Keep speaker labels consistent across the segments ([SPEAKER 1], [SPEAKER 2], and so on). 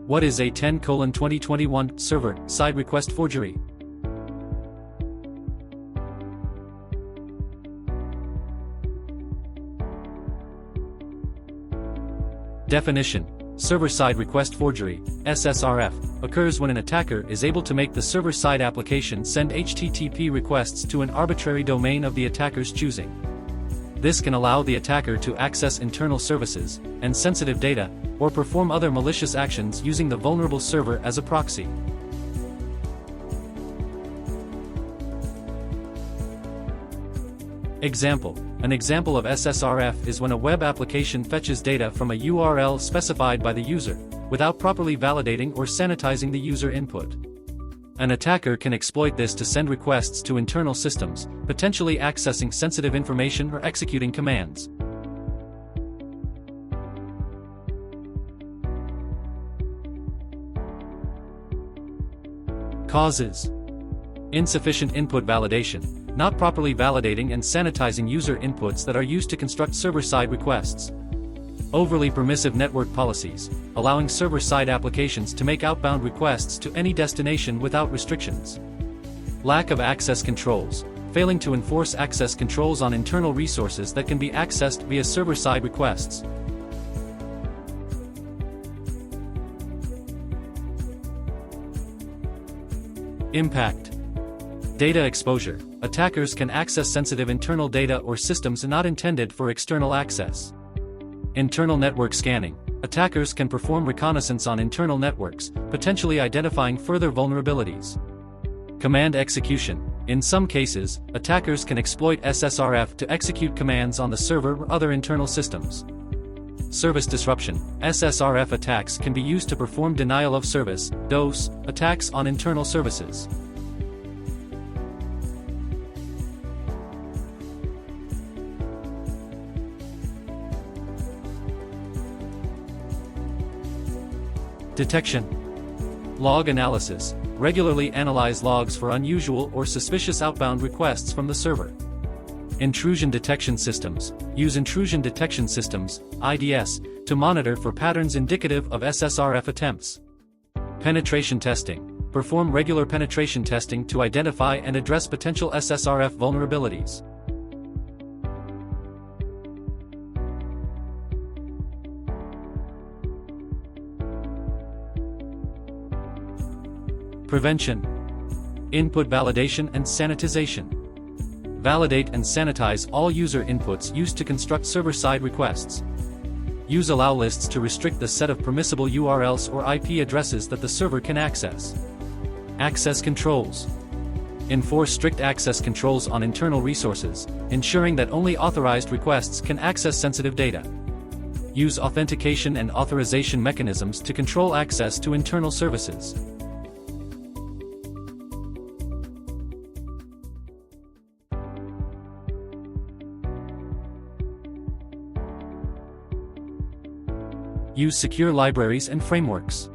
[SPEAKER 1] What is A10:2021 Server-Side Request Forgery? Definition: Server-Side Request Forgery, SSRF, occurs when an attacker is able to make the server-side application send HTTP requests to an arbitrary domain of the attacker's choosing. This can allow the attacker to access internal services and sensitive data, or perform other malicious actions using the vulnerable server as a proxy. Example: an example of SSRF is when a web application fetches data from a URL specified by the user, without properly validating or sanitizing the user input. An attacker can exploit this to send requests to internal systems, potentially accessing sensitive information or executing commands. Causes: insufficient input validation, not properly validating and sanitizing user inputs that are used to construct server-side requests. Overly permissive network policies, allowing server-side applications to make outbound requests to any destination without restrictions. Lack of access controls, failing to enforce access controls on internal resources that can be accessed via server-side requests. Impact: data exposure. Attackers can access sensitive internal data or systems not intended for external access. Internal network scanning. Attackers can perform reconnaissance on internal networks, potentially identifying further vulnerabilities. Command execution. In some cases, attackers can exploit SSRF to execute commands on the server or other internal systems. Service disruption. SSRF attacks can be used to perform denial of service (DOS) attacks on internal services. Detection: log analysis. Regularly analyze logs for unusual or suspicious outbound requests from the server. Intrusion detection systems. Use intrusion detection systems, IDS, to monitor for patterns indicative of SSRF attempts. Penetration testing. Perform regular penetration testing to identify and address potential SSRF vulnerabilities. Prevention: input validation and sanitization. Validate and sanitize all user inputs used to construct server-side requests. Use allow lists to restrict the set of permissible URLs or IP addresses that the server can access. Access controls. Enforce strict access controls on internal resources, ensuring that only authorized requests can access sensitive data. Use authentication and authorization mechanisms to control access to internal services. Use secure libraries and frameworks.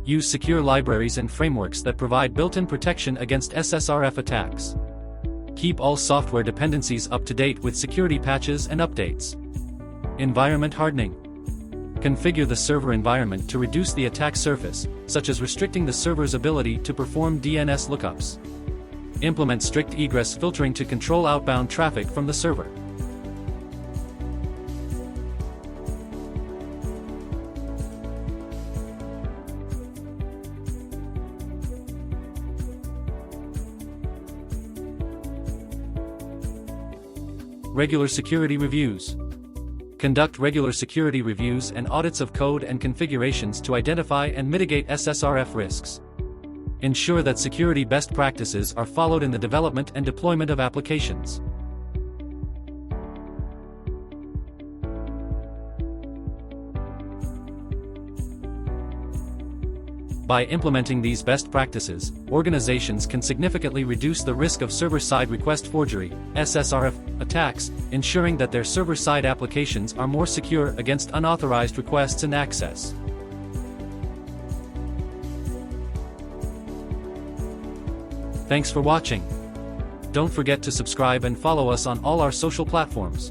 [SPEAKER 1] Use secure libraries and frameworks that provide built-in protection against SSRF attacks. Keep all software dependencies up to date with security patches and updates. Environment hardening. Configure the server environment to reduce the attack surface, such as restricting the server's ability to perform DNS lookups. Implement strict egress filtering to control outbound traffic from the server. Regular security reviews. Conduct regular security reviews and audits of code and configurations to identify and mitigate SSRF risks. Ensure that security best practices are followed in the development and deployment of applications. By implementing these best practices, organizations can significantly reduce the risk of server-side request forgery, SSRF, attacks, ensuring that their server-side applications are more secure against unauthorized requests and access. Thanks for watching. Don't forget to subscribe and follow us on all our social platforms.